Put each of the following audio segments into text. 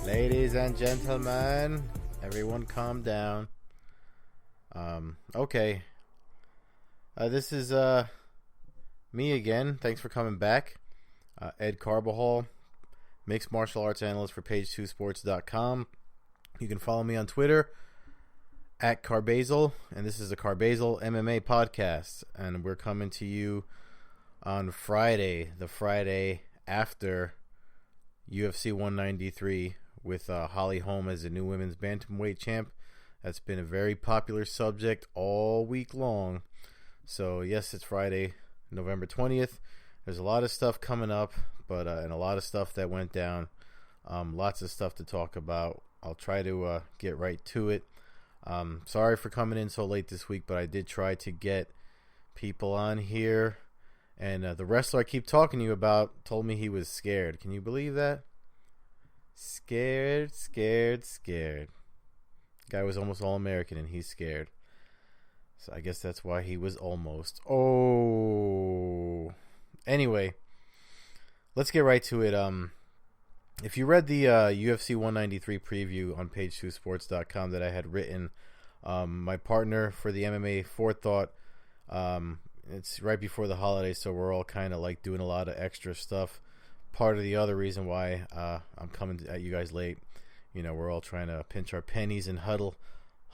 ladies and gentlemen, everyone calm down. Okay. This is me again. Thanks for coming back. Ed Carbajal, mixed martial arts analyst for page2sports.com. You can follow me on Twitter at Carbazal, and this is a Carbazal MMA podcast, and we're coming to you on Friday, the Friday after UFC 193, with Holly Holm as the new women's bantamweight champ. That's been a very popular subject all week long. So yes, it's Friday, November 20th. There's a lot of stuff coming up, but and a lot of stuff that went down. Lots of stuff to talk about. I'll try to get right to it. Sorry for coming in so late this week, but I did try to get people on here. And the wrestler I keep talking to you about told me he was scared. Can you believe that? Scared. Guy was almost All-American and he's scared. So I guess that's why he was almost. Oh. Anyway, let's get right to it. If you read the UFC 193 preview on page2sports.com that I had written, my partner for the MMA Forethought, it's right before the holidays, so we're all kind of like doing a lot of extra stuff. Part of the other reason why I'm coming at you guys late, you know, we're all trying to pinch our pennies and huddle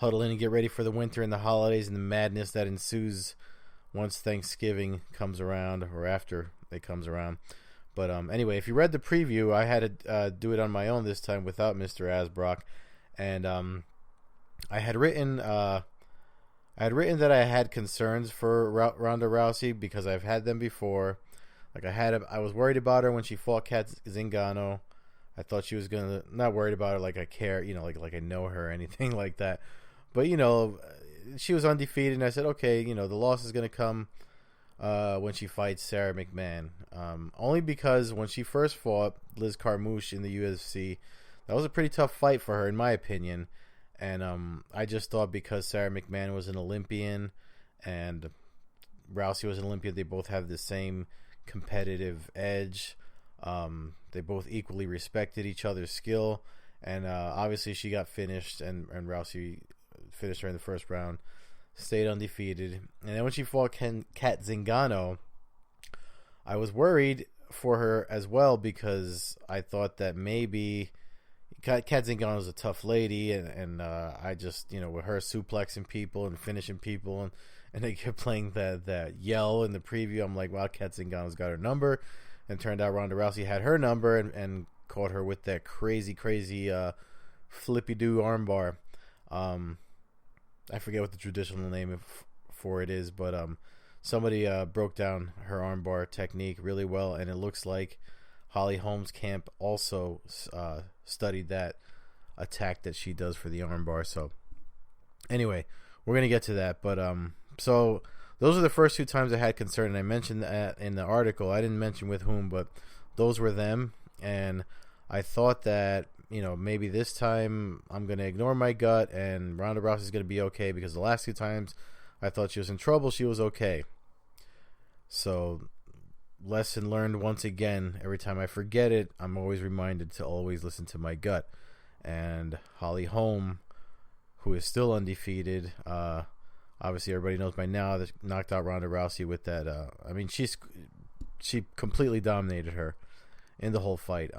in and get ready for the winter and the holidays and the madness that ensues once Thanksgiving comes around or after it comes around. But anyway, if you read the preview, I had to do it on my own this time without Mr. Asbrock, and I had written that I had concerns for Ronda Rousey because I've had them before. Like I was worried about her when she fought Kat Zingano. I thought she was not worried about her like I care, you know, like I know her or anything like that. But you know, she was undefeated, and I said, okay, you know, the loss is gonna come when she fights Sarah McMahon. Only because when she first fought Liz Carmouche in the UFC, that was a pretty tough fight for her, in my opinion. And I just thought because Sarah McMahon was an Olympian and Rousey was an Olympian, they both have the same competitive edge. They both equally respected each other's skill. And obviously she got finished, and Rousey finished her in the first round, stayed undefeated. And then when she fought Kat Zingano, I was worried for her as well because I thought that maybe Kat Zingano is a tough lady, and I just, you know, with her suplexing people and finishing people, and they kept playing that yell in the preview, I'm like, wow, Kat Zingano's got her number. And turned out Ronda Rousey had her number and caught her with that crazy flippy-do armbar. I forget what the traditional name for it is, but somebody broke down her armbar technique really well, and it looks like Holly Holm's camp also studied that attack that she does for the armbar. So anyway, we're going to get to that. But so those are the first two times I had concern, and I mentioned that in the article. I didn't mention with whom, but those were them. And I thought that, you know, maybe this time I'm going to ignore my gut and Ronda Rousey is going to be okay, because the last two times I thought she was in trouble, she was okay. So lesson learned once again. Every time I forget it, I'm always reminded to always listen to my gut. And Holly Holm, who is still undefeated, obviously everybody knows by now that knocked out Ronda Rousey with that. I mean, she completely dominated her in the whole fight.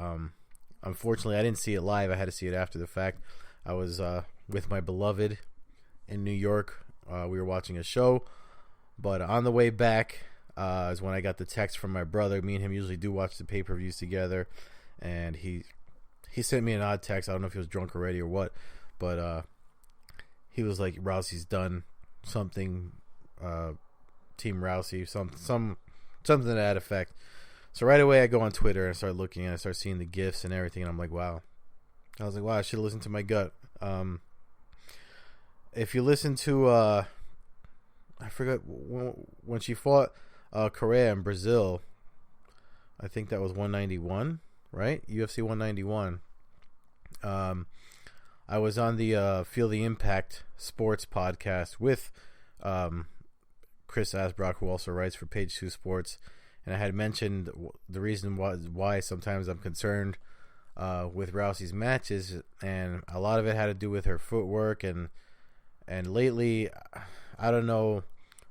Unfortunately, I didn't see it live. I had to see it after the fact. I was with my beloved in New York. We were watching a show, but on the way back is when I got the text from my brother. Me and him usually do watch the pay-per-views together, and he sent me an odd text. I don't know if he was drunk already or what, but he was like, Rousey's done something, Team Rousey, something to that effect. So right away I go on Twitter and I start looking, and I start seeing the gifs and everything, and I'm like, wow. I was like, wow, I should have listened to my gut. If you listen to I forgot when she fought Correa in Brazil, I think that was 191, right? UFC 191. I was on the Feel the Impact Sports podcast with Chris Asbrock, who also writes for Page 2 Sports, and I had mentioned the reason why sometimes I'm concerned with Rousey's matches, and a lot of it had to do with her footwork, and lately, I don't know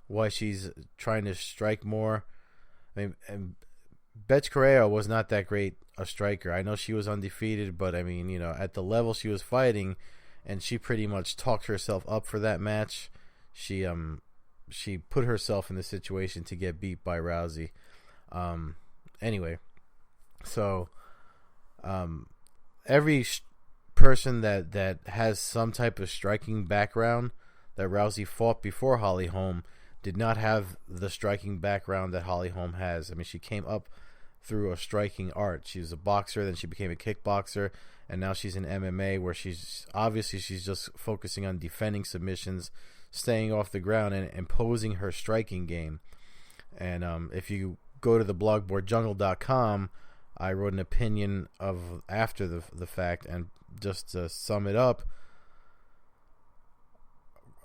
why she's trying to strike more. I mean, and Betch Correa was not that great a striker. I know she was undefeated, but I mean, at the level she was fighting, and she pretty much talked herself up for that match. She put herself in the situation to get beat by Rousey. Anyway, so every person that has some type of striking background that Rousey fought before Holly Holm did not have the striking background that Holly Holm has. I mean, she came up through a striking art. She was a boxer, then she became a kickboxer, and now she's in MMA, where she's just focusing on defending submissions, staying off the ground, and imposing her striking game. And if you go to the blogboardjungle.com, I wrote an opinion of after the fact, and just to sum it up,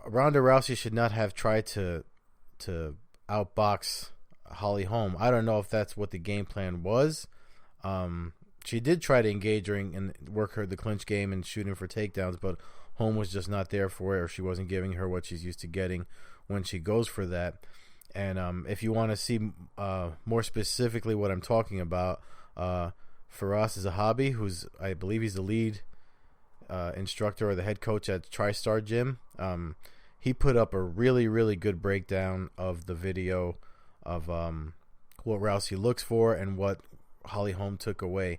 Ronda Rousey should not have tried to outbox Holly Holm. I don't know if that's what the game plan was. She did try to engage her and work the clinch game and shooting for takedowns, but Holm was just not there for it, or she wasn't giving her what she's used to getting when she goes for that. And if you want to see more specifically what I'm talking about, Faraz Zahabi, who's, I believe he's the lead instructor or the head coach at TriStar Gym, he put up a really, really good breakdown of the video of what Rousey looks for and what Holly Holm took away.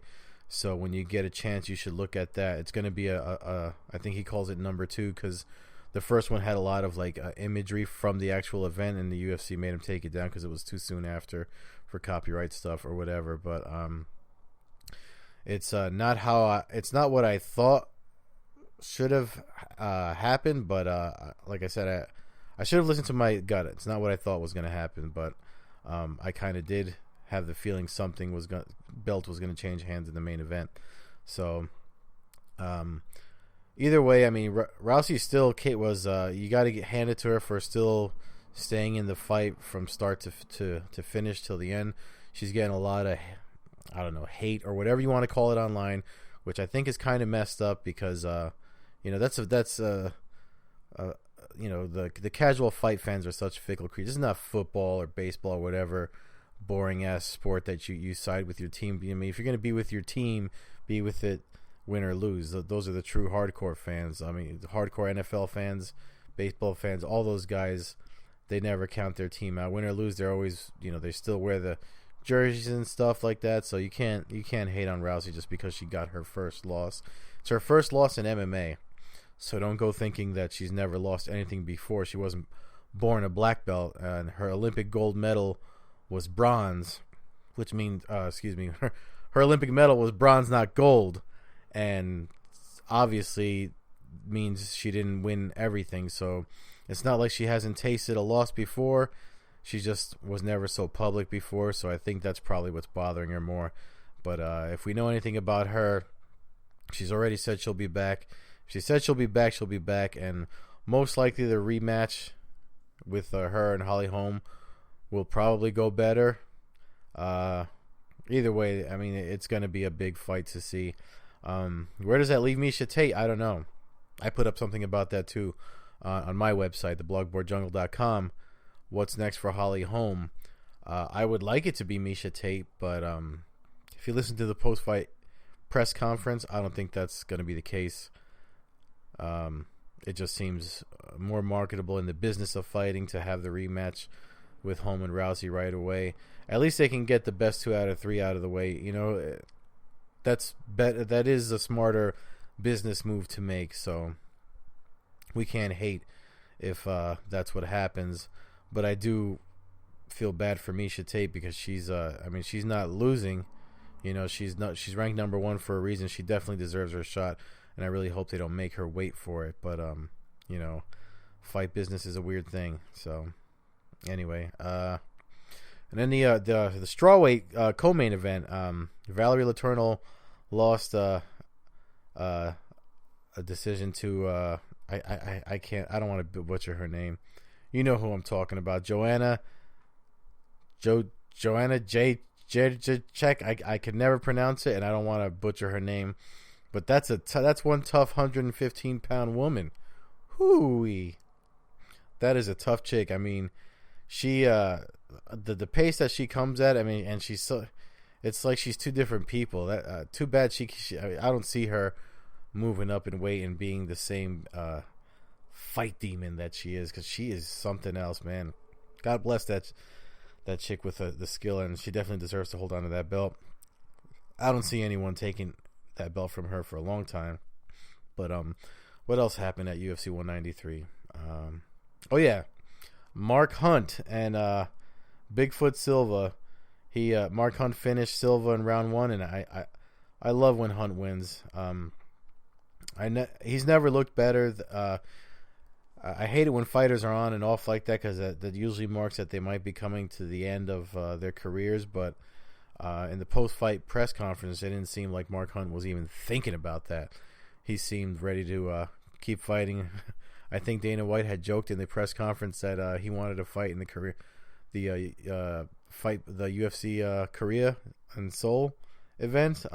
So when you get a chance, you should look at that. It's going to be I think he calls it number 2, because the first one had a lot of imagery from the actual event, and the UFC made him take it down because it was too soon after for copyright stuff or whatever. But it's not what I thought should have happened. But like I said, I should have listened to my gut. It's not what I thought was going to happen, but I kind of did have the feeling something belt was going to change hands in the main event. So either way, I mean, Rousey still was you got to hand it to her for still staying in the fight from start to finish till the end. She's getting a lot of, I don't know, hate or whatever you want to call it online, which I think is kind of messed up, because that's the casual fight fans are such fickle creatures. This is not football or baseball or whatever boring ass sport that you side with your team. I mean, if you're going to be with your team, be with it, win or lose. Those are the true hardcore fans. I mean, the hardcore NFL fans, baseball fans, all those guys, they never count their team out. Win or lose, they're always, they still wear the jerseys and stuff like that. So you can't hate on Rousey just because she got her first loss. It's her first loss in MMA. So don't go thinking that she's never lost anything before. She wasn't born a black belt, and her Olympic gold medal was bronze, which means, her Olympic medal was bronze, not gold, and obviously means she didn't win everything. So it's not like she hasn't tasted a loss before. She just was never so public before, so I think that's probably what's bothering her more. But if we know anything about her, she's already said she'll be back. She said she'll be back, and most likely the rematch with her and Holly Holm will probably go better. Either way, I mean, it's going to be a big fight to see. Where does that leave Miesha Tate? I don't know. I put up something about that too on my website, theblogboardjungle.com. What's next for Holly Holm? I would like it to be Miesha Tate, but if you listen to the post-fight press conference, I don't think that's going to be the case. It just seems more marketable in the business of fighting to have the rematch with Holm and Rousey right away. At least they can get the best 2 out of 3 out of the way. That is a smarter business move to make. So we can't hate if that's what happens. But I do feel bad for Miesha Tate, because she's not losing. She's ranked number 1 for a reason. She definitely deserves her shot, and I really hope they don't make her wait for it. But fight business is a weird thing. So anyway, and then the strawweight co-main event, Valerie Letourneau lost a decision to I don't want to butcher her name. You know who I'm talking about, Joanna Joanna Jędrzejczyk. I can never pronounce it, and I don't want to butcher her name. But that's one tough 115-pound woman. Hooey. That is a tough chick. I mean, she the pace that she comes at. I mean, and she's so. It's like she's two different people. That too bad I don't see her moving up in weight and being the same fight demon that she is, because she is something else, man. God bless that chick with the skill, and she definitely deserves to hold on to that belt. I don't see anyone taking that belt from her for a long time. But what else happened at UFC 193? Oh yeah, Mark Hunt and Bigfoot Silva. Mark Hunt finished Silva in round 1, and I love when Hunt wins. He's never looked better. I hate it when fighters are on and off like that, because that usually marks that they might be coming to the end of their careers. But in the post-fight press conference, it didn't seem like Mark Hunt was even thinking about that. He seemed ready to keep fighting. I think Dana White had joked in the press conference that he wanted to fight in the UFC Korea and Seoul event.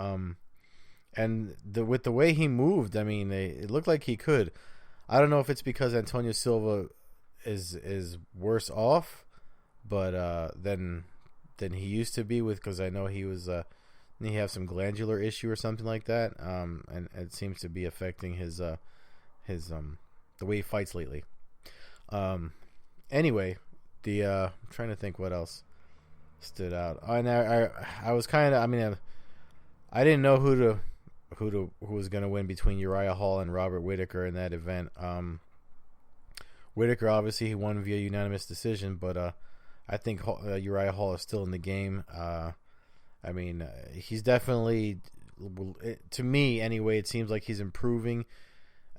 And with the way he moved, I mean, it looked like he could. I don't know if it's because Antonio Silva is worse off, but than he used to be with, because I know he had some glandular issue or something like that, and it seems to be affecting his the way he fights lately. Anyway, I'm trying to think what else stood out. And I was kind of, I mean, I didn't know who was going to win between Uriah Hall and Robert Whittaker in that event. Whittaker, obviously, he won via unanimous decision, but I think Uriah Hall is still in the game. I mean, he's definitely, to me anyway, it seems like he's improving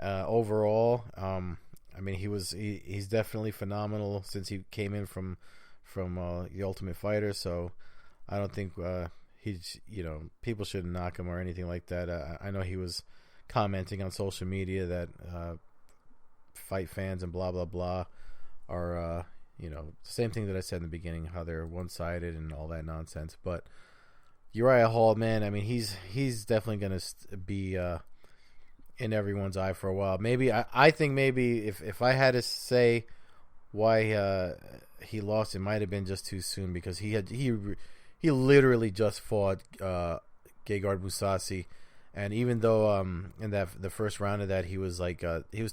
overall. I mean, he's definitely phenomenal since he came in from The Ultimate Fighter. So I don't think people shouldn't knock him or anything like that. I know he was commenting on social media that fight fans and blah blah blah are the same thing that I said in the beginning, how they're one-sided and all that nonsense. But Uriah Hall, man, I mean, he's definitely going to be in everyone's eye for a while. Maybe I think maybe if I had to say why he lost, it might have been just too soon, because he literally just fought Gegard Mousasi, and even though in the first round of that he was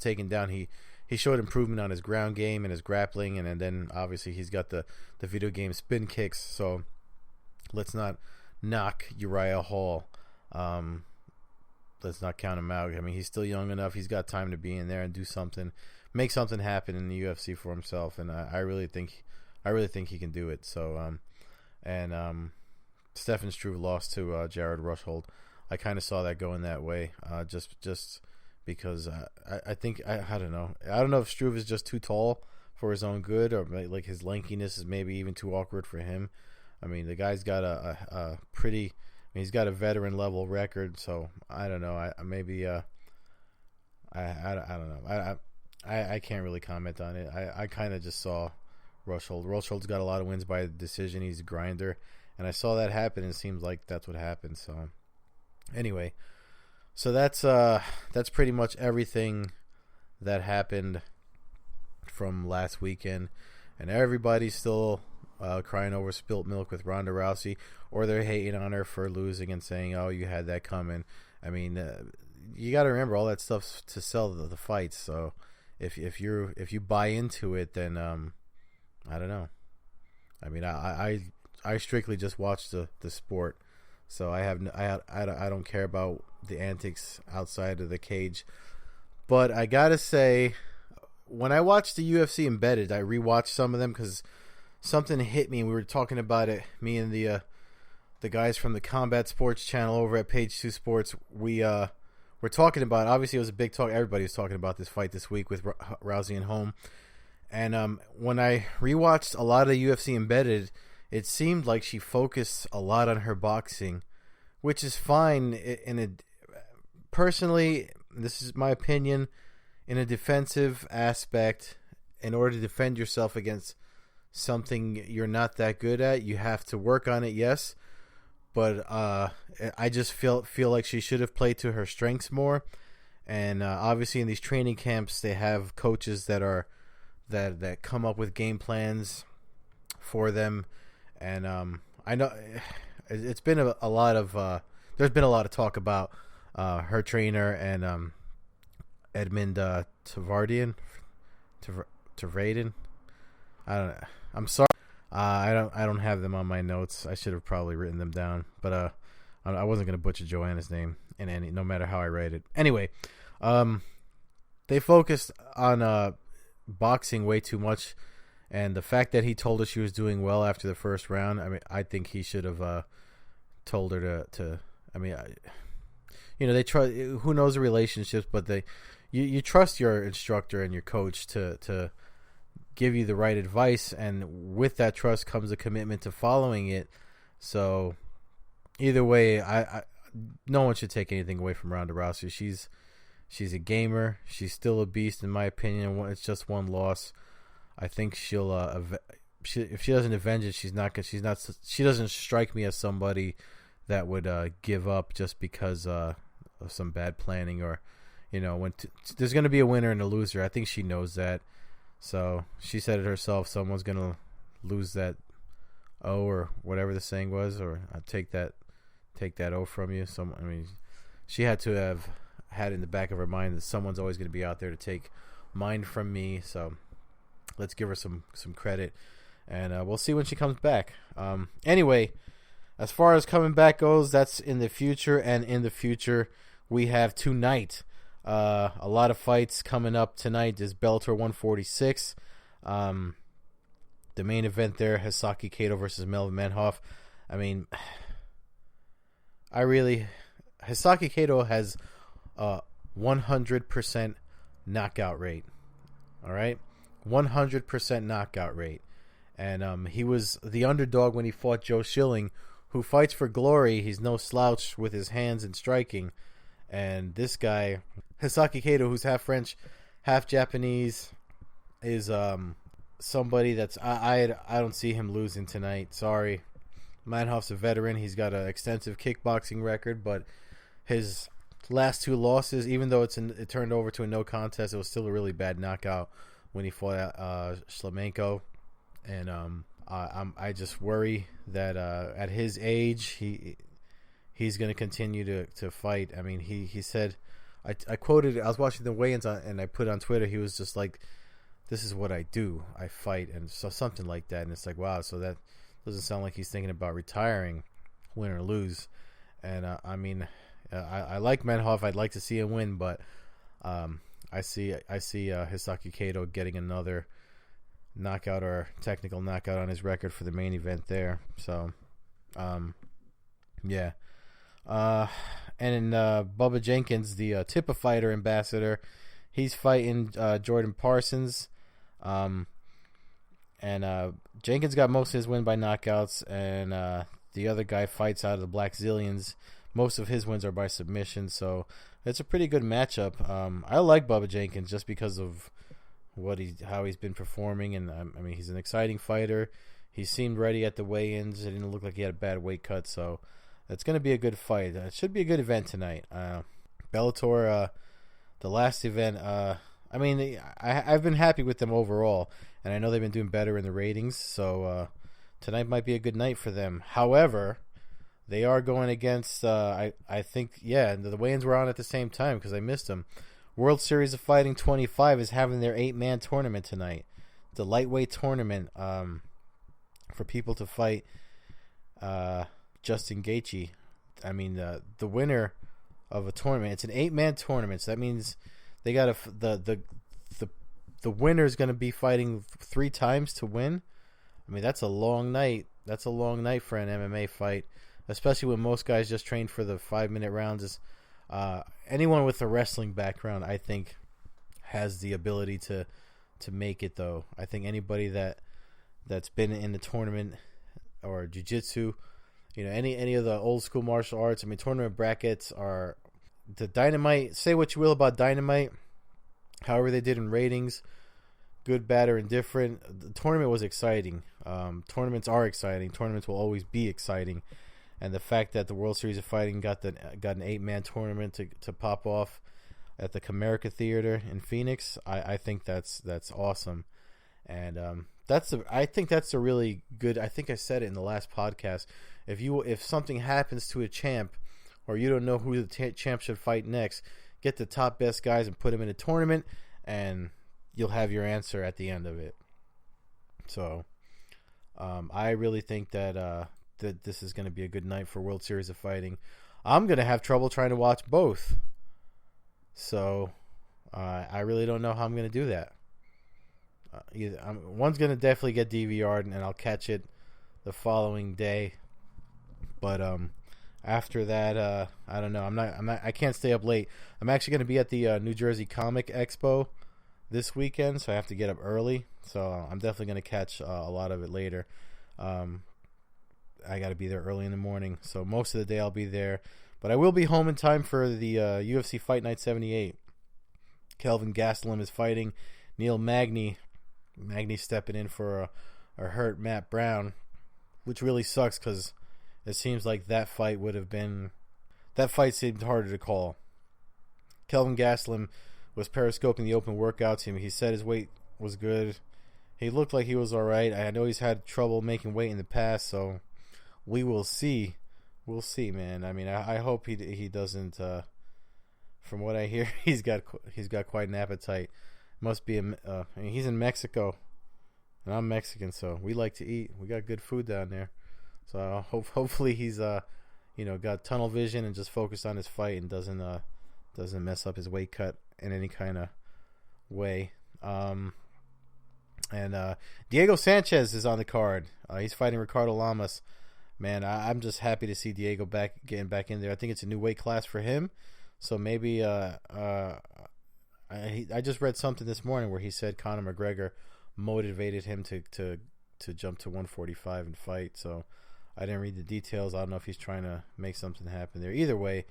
taken down, he showed improvement on his ground game and his grappling, and then obviously he's got the video game spin kicks. So let's not knock Uriah Hall. Let's not count him out. I mean, he's still young enough. He's got time to be in there and do something, make something happen in the UFC for himself. And I really think he can do it. So, Stefan Struve lost to Jared Rushhold. I kind of saw that going that way, just because I think I don't know. I don't know if Struve is just too tall for his own good, or like his lankiness is maybe even too awkward for him. I mean, the guy's got a pretty. He's got a veteran level record, so I don't know. I don't know. I can't really comment on it. I kind of just saw Rushhold. Rushhold's got a lot of wins by decision. He's a grinder, and I saw that happen, and it seems like that's what happened. So anyway, so that's pretty much everything that happened from last weekend, and everybody's still crying over spilt milk with Ronda Rousey, or they're hating on her for losing and saying, "Oh, you had that coming." I mean, you got to remember all that stuff's to sell the fights. So if you buy into it, then I don't know. I mean, I strictly just watch the sport, so I don't care about the antics outside of the cage. But I gotta say, when I watched the UFC Embedded, I rewatched some of them because something hit me, and we were talking about it. Me and the guys from the Combat Sports channel over at Page 2 Sports, we're talking about. Obviously, it was a big talk. Everybody was talking about this fight this week with Rousey and Holm. And when I rewatched a lot of the UFC Embedded, it seemed like she focused a lot on her boxing, which is fine. Personally, this is my opinion, in a defensive aspect, in order to defend yourself against something you're not that good at. You have to work on it, yes, but I just feel like she should have played to her strengths more. And obviously, in these training camps, they have coaches that come up with game plans for them. And I know it's been a lot of there's been a lot of talk about her trainer and Edmund Tavardian. I don't know. I'm sorry. I don't have them on my notes. I should have probably written them down, but I wasn't gonna butcher Joanna's name no matter how I write it. Anyway, they focused on boxing way too much, and the fact that he told her she was doing well after the first round. I mean, I think he should have told her to. I mean, they try. Who knows the relationships, but you trust your instructor and your coach to give you the right advice, and with that trust comes a commitment to following it. So either way, no one should take anything away from Ronda Rousey. She's a gamer. She's still a beast in my opinion. It's just one loss. I think she'll if she doesn't avenge it, she doesn't strike me as somebody that would give up just because of some bad planning, or there's going to be a winner and a loser. I think she knows that. So she said it herself. Someone's going to lose that O, or whatever the saying was, or take that O from you. She had to have had in the back of her mind that someone's always going to be out there to take mine from me. So let's give her some credit, and we'll see when she comes back. Anyway, as far as coming back goes, that's in the future, and in the future we have tonight. A lot of fights coming up tonight. Is Bellator 146. The main event there, Hisaki Kato versus Melvin Manhoff. I mean, Hisaki Kato has a 100% knockout rate. All right, 100% knockout rate, and he was the underdog when he fought Joe Schilling, who fights for glory. He's no slouch with his hands and striking, and this guy, Hisaki Kato, who's half French, half Japanese, is somebody that's I don't see him losing tonight. Sorry, Manhoff's a veteran. He's got an extensive kickboxing record, but his last two losses, even though it turned over to a no contest, it was still a really bad knockout when he fought Shlemenko, and I just worry that at his age he's going to continue to fight. I mean, he said. I quoted. I was watching the weigh-ins and I put on Twitter. He was just like, "This is what I do. I fight," and so something like that. And it's like, wow. So that doesn't sound like he's thinking about retiring, win or lose. And I like Manhoff. I'd like to see him win, but I see Hisaki Kato getting another knockout or technical knockout on his record for the main event there. So, yeah. And Bubba Jenkins, the Tippa Fighter ambassador, he's fighting Jordan Parsons. And Jenkins got most of his win by knockouts, and the other guy fights out of the Black Zillions. Most of his wins are by submission, so it's a pretty good matchup. I like Bubba Jenkins just because of how he's been performing, and I mean, he's an exciting fighter. He seemed ready at the weigh-ins. It didn't look like he had a bad weight cut, so it's going to be a good fight. It should be a good event tonight. Bellator, the last event, I've been happy with them overall, and I know they've been doing better in the ratings, so tonight might be a good night for them. However, they are going against, I think, the weigh-ins were on at the same time because I missed them. World Series of Fighting 25 is having their 8-man tournament tonight. The lightweight tournament for people to fight Justin Gaethje. I mean, the winner of a tournament. It's an 8-man tournament, so that means they got the winner is going to be fighting 3 times to win. I mean, that's a long night. That's a long night for an MMA fight, especially when most guys just train for the 5-minute rounds. Anyone with a wrestling background, I think, has the ability to make it. Though I think anybody that's been in the tournament or jiu-jitsu, any of the old school martial arts. I mean, tournament brackets are the Dynamite. Say what you will about Dynamite, however they did in ratings, good, bad, or indifferent, the tournament was exciting. Tournaments are exciting. Tournaments will always be exciting. And the fact that the World Series of Fighting got an 8-man tournament to pop off at the Comerica Theater in Phoenix, I think that's awesome. And I think that's a really good. I think I said it in the last podcast. If something happens to a champ, or you don't know who the champ should fight next, get the top best guys and put them in a tournament, and you'll have your answer at the end of it. So, I really think that this is going to be a good night for World Series of Fighting. I'm going to have trouble trying to watch both. So, I really don't know how I'm going to do that. One's going to definitely get DVR'd, and I'll catch it the following day. But after that, I don't know. I can't stay up late. I'm actually going to be at the New Jersey Comic Expo this weekend, so I have to get up early. So I'm definitely going to catch a lot of it later. I got to be there early in the morning, so most of the day I'll be there. But I will be home in time for the UFC Fight Night 78. Kelvin Gastelum is fighting Neil Magny. Magny stepping in for a hurt Matt Brown, which really sucks because it seems like that fight seemed harder to call. Kelvin Gastelum was periscoping the open workouts. He said his weight was good. He looked like he was all right. I know he's had trouble making weight in the past, so we will see. We'll see, man. I mean, I hope he doesn't. From what I hear, he's got quite an appetite. Must be he's in Mexico, and I'm Mexican, so we like to eat. We got good food down there, so hopefully he's got tunnel vision and just focused on his fight and doesn't mess up his weight cut in any kind of way. And Diego Sanchez is on the card. He's fighting Ricardo Lamas. Man, I'm just happy to see Diego getting back in there. I think it's a new weight class for him, so maybe I just read something this morning where he said Conor McGregor motivated him to jump to 145 and fight. So I didn't read the details. I don't know if he's trying to make something happen there. Either way,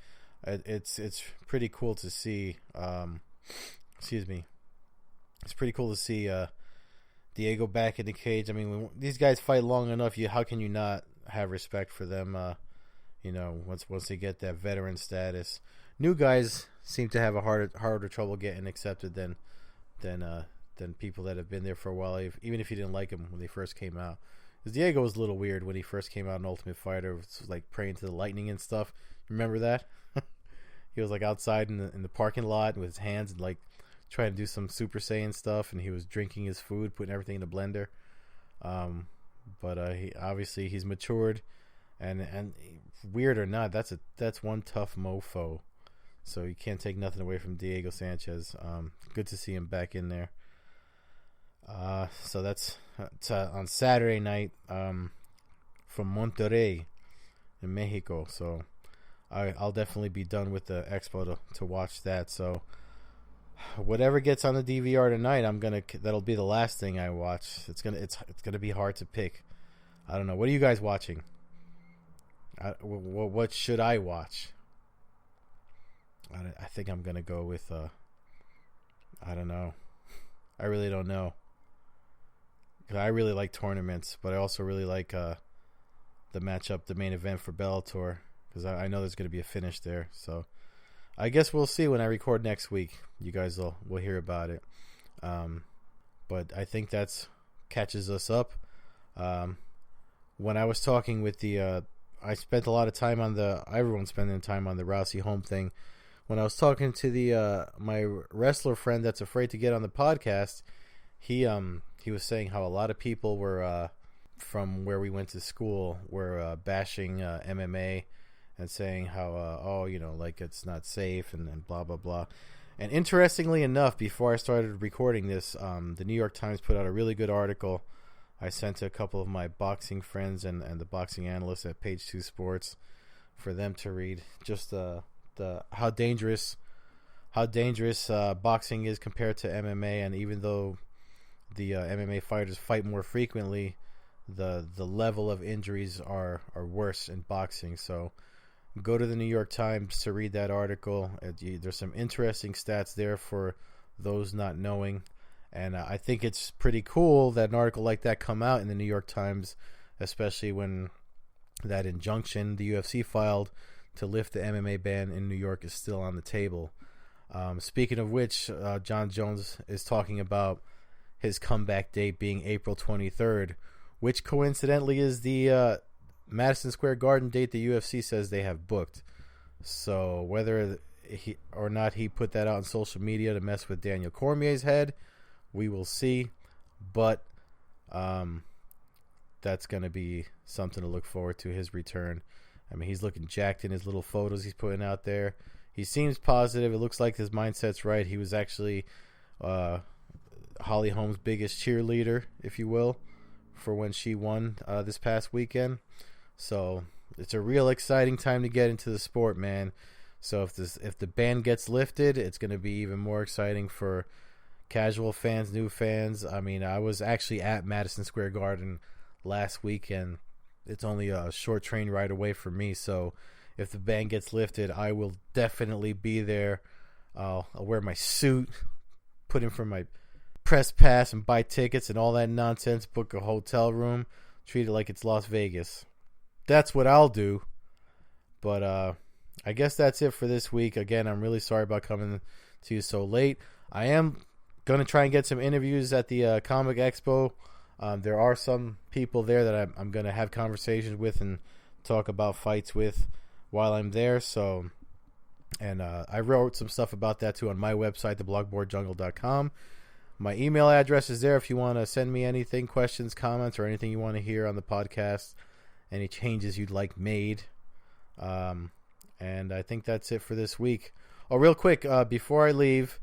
it's pretty cool to see. Excuse me. It's pretty cool to see Diego back in the cage. I mean, when these guys fight long enough, how can you not have respect for them? Once they get that veteran status. New guys seem to have a harder trouble getting accepted than people that have been there for a while, even if you didn't like them when they first came out. Because Diego was a little weird when he first came out in Ultimate Fighter. It was like praying to the lightning and stuff. Remember that? He was like outside in the parking lot with his hands and like trying to do some Super Saiyan stuff, and he was drinking his food, putting everything in a blender. But he's matured, and weird or not, that's one tough mofo. So you can't take nothing away from Diego Sanchez. Good to see him back in there. So that's on Saturday night from Monterrey in Mexico. So I'll definitely be done with the expo to watch that. So whatever gets on the DVR tonight, that'll be the last thing I watch. It's gonna be hard to pick. I don't know. What are you guys watching? What should I watch? I think I'm gonna go with I don't know. I really don't know. 'Cause I really like tournaments, but I also really like the matchup, the main event for Bellator, because I know there's gonna be a finish there. So I guess we'll see when I record next week. You guys will hear about it. But I think that's catches us up. When I was talking with I spent a lot of time everyone's spending time on the Rousey home thing. When I was talking to my wrestler friend that's afraid to get on the podcast, he was saying how a lot of people were from where we went to school were bashing MMA and saying how like it's not safe and blah blah blah. And interestingly enough, before I started recording this, the New York Times put out a really good article. I sent to a couple of my boxing friends and the boxing analysts at Page 2 Sports for them to read. Just how dangerous boxing is compared to MMA, and even though the MMA fighters fight more frequently, the level of injuries are worse in boxing. So go to the New York Times to read that article. There's some interesting stats there for those not knowing. And I think it's pretty cool that an article like that come out in the New York Times, especially when that injunction the UFC filed to lift the MMA ban in New York is still on the table. Speaking of which, John Jones is talking about his comeback date being April 23rd, which coincidentally is the Madison Square Garden date the UFC says they have booked. So whether he or not he put that out on social media to mess with Daniel Cormier's head, we will see. But that's going to be something to look forward to, his return. I mean, he's looking jacked in his little photos he's putting out there. He seems positive. It looks like his mindset's right. He was actually Holly Holm's biggest cheerleader, if you will, for when she won this past weekend. So it's a real exciting time to get into the sport, man. So if the ban gets lifted, it's going to be even more exciting for casual fans, new fans. I mean, I was actually at Madison Square Garden last weekend. It's only a short train ride away from me, so if the ban gets lifted, I will definitely be there. I'll wear my suit, put in for my press pass and buy tickets and all that nonsense, book a hotel room, treat it like it's Las Vegas. That's what I'll do. But I guess that's it for this week. Again, I'm really sorry about coming to you so late. I am going to try and get some interviews at the Comic Expo. There are some people there that I'm going to have conversations with and talk about fights with while I'm there. So, and I wrote some stuff about that too on my website, theblogboardjungle.com. My email address is there if you want to send me anything, questions, comments, or anything you want to hear on the podcast, any changes you'd like made. And I think that's it for this week. Oh, real quick, before I leave,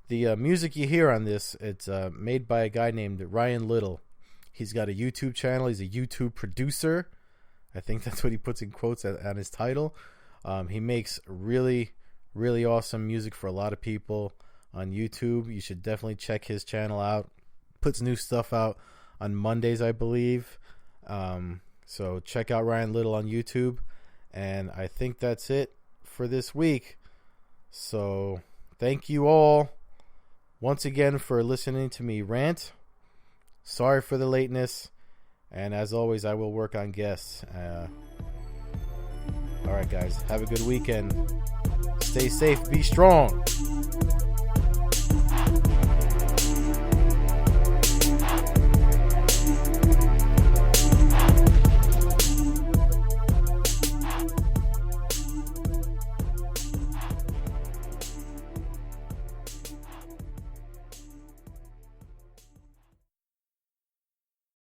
the music you hear on this, it's made by a guy named Ryan Little. He's got a YouTube channel. He's a YouTube producer. I think that's what he puts in quotes on his title. He makes really, really awesome music for a lot of people on YouTube. You should definitely check his channel out. Puts new stuff out on Mondays, I believe. So check out Ryan Little on YouTube. And I think that's it for this week. So thank you all once again for listening to me rant. Sorry for the lateness. And as always, I will work on guests. All right, guys. Have a good weekend. Stay safe. Be strong.